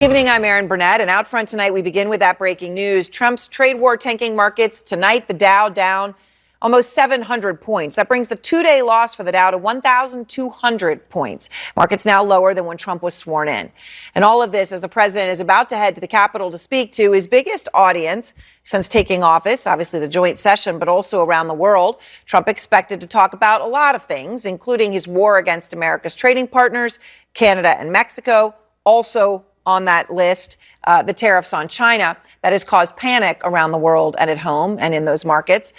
Evening, I'm Erin Burnett, and out front tonight we begin with that breaking news. Trump's trade war tanking markets tonight. The Dow down almost 700 points. That brings the two-day loss for the Dow to 1,200 points. Markets now lower than when Trump was sworn in. And all of this as the president is about to head to the Capitol to speak to his biggest audience since taking office, obviously the joint session, but also around the world. Trump expected to talk about a lot of things, including his war against America's trading partners, Canada and Mexico. Also on that list, the tariffs on China that has caused panic around the world and at home and in those markets.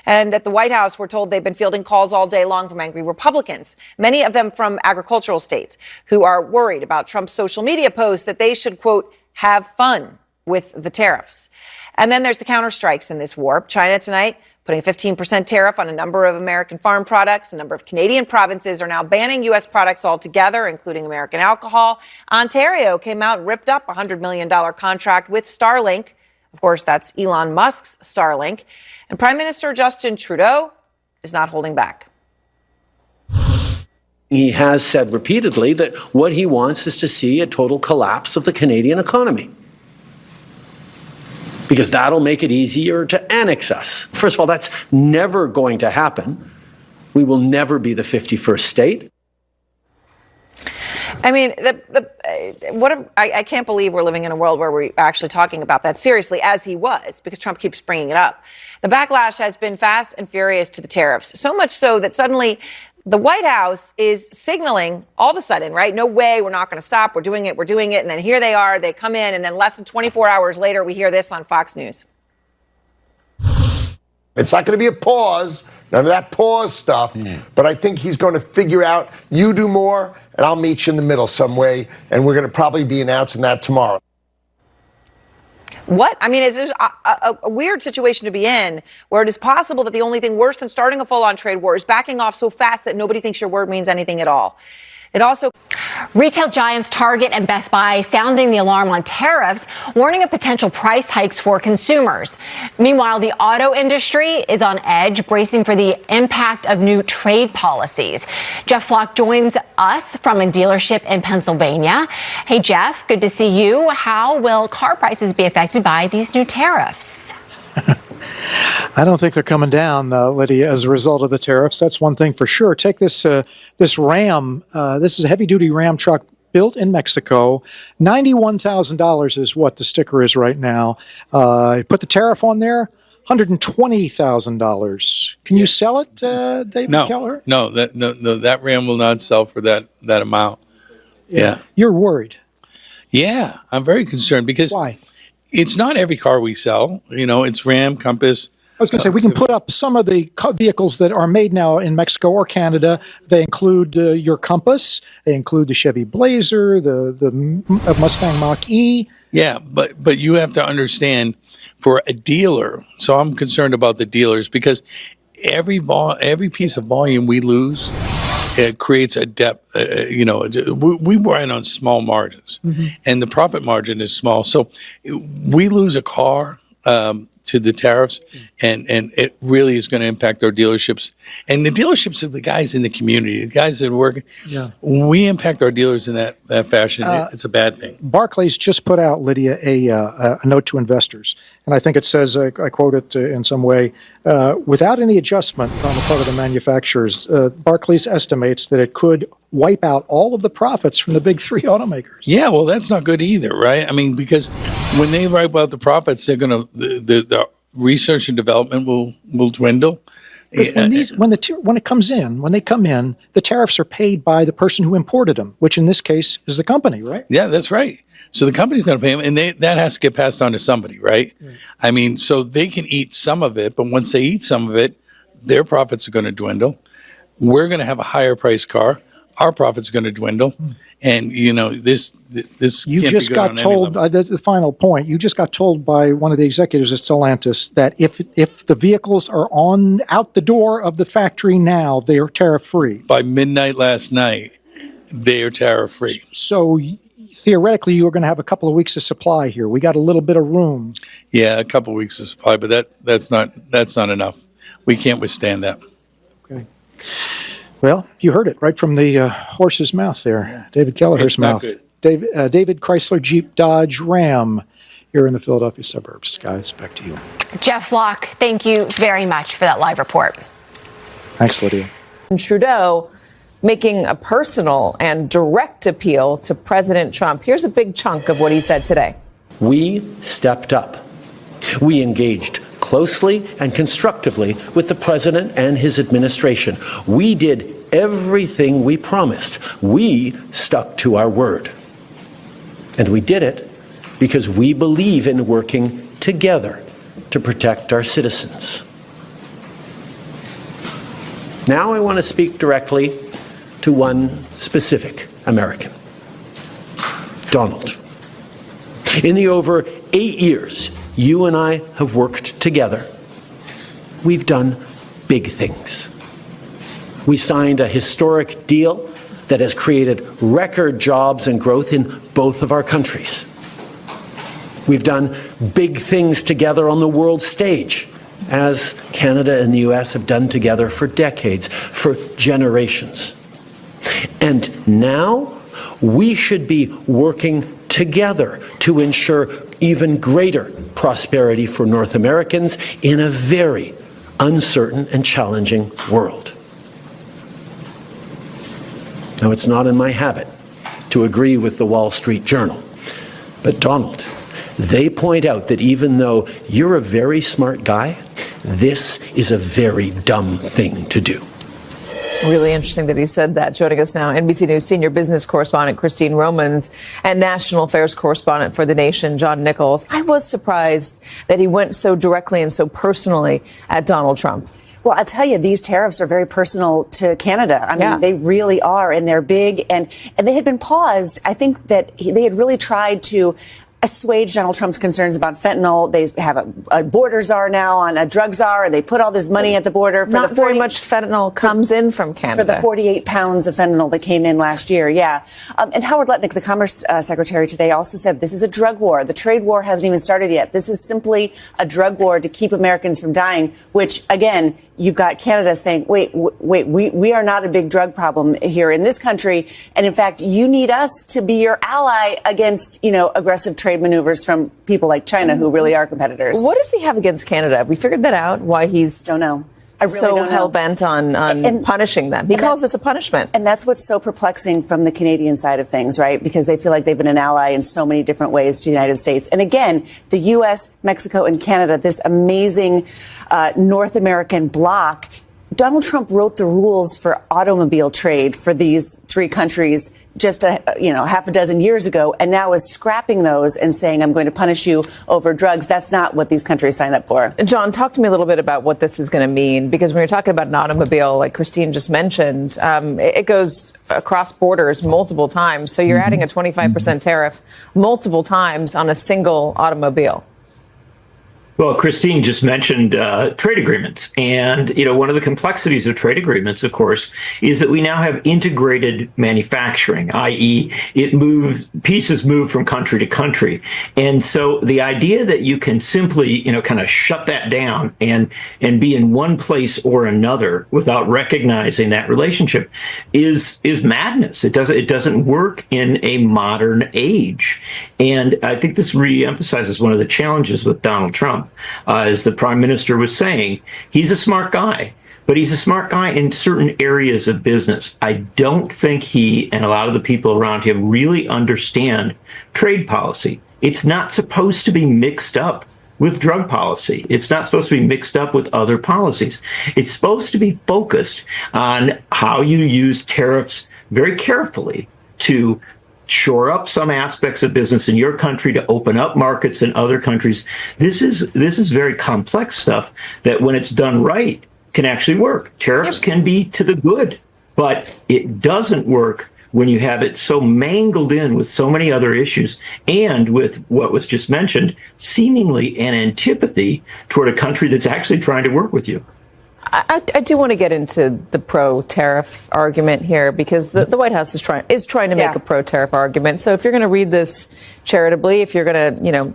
And at the White House, we're told they've been fielding calls all day long from angry Republicans, many of them from agricultural states, who are worried about Trump's social media posts that they should, quote, have fun with the tariffs. And then there's the counterstrikes in this war. China tonight putting a 15% tariff on a number of American farm products. A number of Canadian provinces are now banning U.S. products altogether, including American alcohol. Ontario came out and ripped up a $100 million contract with Starlink. Of course, that's Elon Musk's Starlink. And Prime Minister Justin Trudeau is not holding back. He has said repeatedly that what he wants is to see a total collapse of the Canadian economy, because that'll make it easier to annex us. First of all, that's never going to happen. We will never be the 51st state. I mean, I can't believe we're living in a world where we're actually talking about that seriously, as he was, because Trump keeps bringing it up. The backlash has been fast and furious to the tariffs, so much so that suddenly the White House is signaling all of a sudden, right? No way, we're not going to stop. We're doing it. And then here they are. They come in, and then less than 24 hours later, we hear this on Fox News. It's not going to be a pause, none of that pause stuff. But I think he's going to figure out, you do more, and I'll meet you in the middle some way. And we're going to probably be announcing that tomorrow. What? I mean, is this a weird situation to be in, where it is possible that the only thing worse than starting a full-on trade war is backing off so fast that nobody thinks your word means anything at all? It also... Retail giants Target and Best Buy sounding the alarm on tariffs, warning of potential price hikes for consumers. Meanwhile, the auto industry is on edge, bracing for the impact of new trade policies. Jeff Flock joins us from a dealership in Pennsylvania. Hey, Jeff, good to see you. How will car prices be affected by these new tariffs? I don't think they're coming down, Lydia, as a result of the tariffs. That's one thing for sure. Take this Ram. This is a heavy-duty Ram truck built in Mexico. $91,000 is what the sticker is right now. Put the tariff on there, $120,000. Can you sell it, David Keller? No, that Ram will not sell for that amount. Yeah. You're worried. Yeah, I'm very concerned because... Why? It's not every car we sell. You know, it's Ram, Compass. I was going to say, we can put up some of the vehicles that are made now in Mexico or Canada. They include your Compass. They include the Chevy Blazer, the Mustang Mach-E. Yeah, but you have to understand, for a dealer, so I'm concerned about the dealers, because every piece of volume we lose, it creates a depth. We run on small margins, and the profit margin is small. So we lose a car to the tariffs, and it really is going to impact our dealerships. And the dealerships are the guys in the community, the guys that are working. Yeah. We impact our dealers in that fashion. It's a bad thing. Barclays just put out, Lydia, a note to investors. And I think it says, I quote it in some way, without any adjustment on the part of the manufacturers, Barclays estimates that it could wipe out all of the profits from the big three automakers. Yeah, well, that's not good either, right? I mean, because when they wipe out the profits, they're going to, the research and development will dwindle. When they come in, the tariffs are paid by the person who imported them, which in this case is the company, right? Yeah, that's right. So the company's going to pay them, and that has to get passed on to somebody, right? I mean, so they can eat some of it, but once they eat some of it, their profits are going to dwindle. We're going to have a higher priced car. Our profits are going to dwindle, and this. You just got told. That's the final point. You just got told by one of the executives at Stellantis that if the vehicles are out the door of the factory now, they are tariff free. By midnight last night, they are tariff free. So theoretically, you are going to have a couple of weeks of supply here. We got a little bit of room. Yeah, a couple of weeks of supply, but that's not enough. We can't withstand that. Okay. Well, you heard it right from the horse's mouth there, David Kelleher's mouth. David Chrysler Jeep Dodge Ram here in the Philadelphia suburbs. Guys, back to you. Jeff Flock, thank you very much for that live report. Thanks, Lydia. Trudeau making a personal and direct appeal to President Trump. Here's a big chunk of what he said today. We stepped up. We engaged closely and constructively with the president and his administration. We did everything we promised. We stuck to our word. And we did it because we believe in working together to protect our citizens. Now I want to speak directly to one specific American, Donald. In the over 8 years you and I have worked together, we've done big things. We signed a historic deal that has created record jobs and growth in both of our countries. We've done big things together on the world stage, as Canada and the US have done together for decades, for generations. And now we should be working together to ensure even greater prosperity for North Americans in a very uncertain and challenging world. Now, it's not in my habit to agree with the Wall Street Journal, but Donald, they point out that even though you're a very smart guy, this is a very dumb thing to do. Really interesting that he said that. Joining us now, NBC News senior business correspondent Christine Romans and national affairs correspondent for The Nation, John Nichols. I was surprised that he went so directly and so personally at Donald Trump. Well, I'll tell you, these tariffs are very personal to Canada. I mean, they really are, and they're big, and they had been paused. I think that they had really tried to assuage Donald Trump's concerns about fentanyl. They have a border czar now on a drug czar, and they put all this money at the border. For Not very much fentanyl comes in from Canada. For the 48 pounds of fentanyl that came in last year, yeah. And Howard Lutnick, the Commerce Secretary today, also said this is a drug war. The trade war hasn't even started yet. This is simply a drug war to keep Americans from dying, which, again, you've got Canada saying, wait, we are not a big drug problem here in this country. And in fact, you need us to be your ally against, aggressive trade maneuvers from people like China, who really are competitors. What does he have against Canada? Have we figured that out? Why he's don't know. I really don't know. Hell-bent on punishing them. He calls this a punishment. And that's what's so perplexing from the Canadian side of things, right? Because they feel like they've been an ally in so many different ways to the United States. And again, the U.S., Mexico, and Canada, this amazing North American bloc, Donald Trump wrote the rules for automobile trade for these three countries just half a dozen years ago, and now is scrapping those and saying, I'm going to punish you over drugs. That's not what these countries signed up for. John, talk to me a little bit about what this is going to mean, because when you're talking about an automobile, like Christine just mentioned, it goes across borders multiple times. So you're adding a 25% tariff multiple times on a single automobile. Well, Christine just mentioned trade agreements. And, one of the complexities of trade agreements, of course, is that we now have integrated manufacturing, i.e. pieces move from country to country. And so the idea that you can simply, kind of shut that down and be in one place or another without recognizing that relationship is madness. It doesn't work in a modern age. And I think this re-emphasizes one of the challenges with Donald Trump. As the prime minister was saying, he's a smart guy, but he's a smart guy in certain areas of business. I don't think he and a lot of the people around him really understand trade policy. It's not supposed to be mixed up with drug policy. It's not supposed to be mixed up with other policies. It's supposed to be focused on how you use tariffs very carefully to shore up some aspects of business in your country, to open up markets in other countries. This is very complex stuff that, when it's done right, can actually work. Tariffs can be to the good, but it doesn't work when you have it so mangled in with so many other issues, and with what was just mentioned, seemingly an antipathy toward a country that's actually trying to work with you. I do want to get into the pro-tariff argument here, because the White House is trying to make a pro-tariff argument. So if you're going to read this charitably, if you're going to,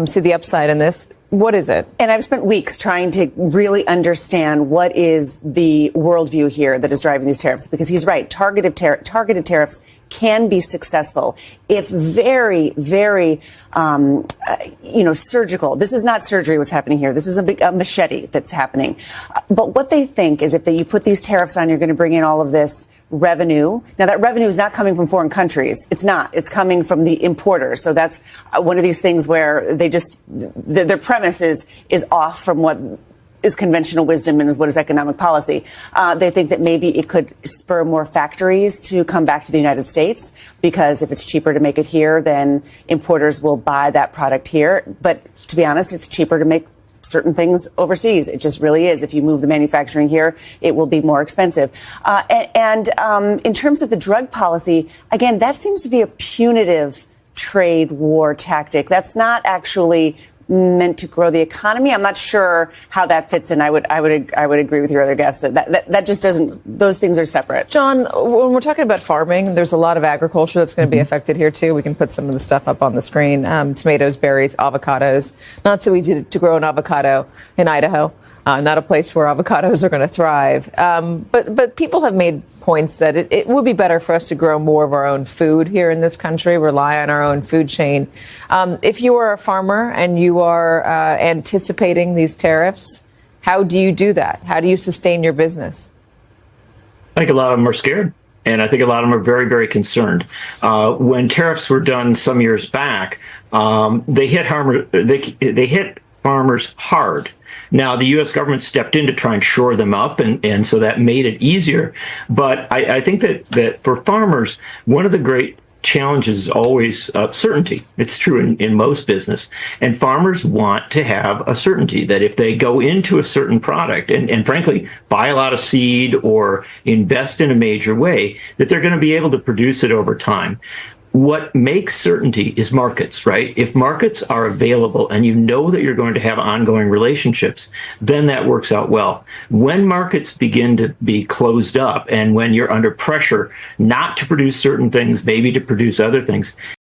see the upside in this, what is it? And I've spent weeks trying to really understand what is the worldview here that is driving these tariffs, because he's right. Targeted tariffs can be successful if very, very, surgical. This is not surgery what's happening here. This is a machete that's happening. But what they think is if you put these tariffs on, you're going to bring in all of this revenue. Now, that revenue is not coming from foreign countries. It's not. It's coming from the importers. So that's one of these things where they just, their premise is off from what is conventional wisdom and is what is economic policy. They think that maybe it could spur more factories to come back to the United States, because if it's cheaper to make it here, then importers will buy that product here. But to be honest, it's cheaper to make certain things overseas. It just really is. If you move the manufacturing here, it will be more expensive. And in terms of the drug policy, again, that seems to be a punitive trade war tactic. That's not actually meant to grow the economy. I'm not sure how that fits in. I would agree with your other guests that just doesn't. Those things are separate. John, when we're talking about farming, there's a lot of agriculture that's going to be affected here too. We can put some of the stuff up on the screen: tomatoes, berries, avocados. Not so easy to grow an avocado in Idaho. Not a place where avocados are going to thrive. But people have made points that it would be better for us to grow more of our own food here in this country, rely on our own food chain. If you are a farmer and you are anticipating these tariffs, how do you do that? How do you sustain your business? I think a lot of them are scared. And I think a lot of them are very, very concerned. When tariffs were done some years back, they hit farmers hard. Now, the U.S. government stepped in to try and shore them up, and so that made it easier. But I think that for farmers, one of the great challenges is always certainty. It's true in most business. And farmers want to have a certainty that if they go into a certain product and frankly, buy a lot of seed or invest in a major way, that they're going to be able to produce it over time. What makes certainty is markets, right? If markets are available and you know that you're going to have ongoing relationships, then that works out well. When markets begin to be closed up and when you're under pressure not to produce certain things, maybe to produce other things,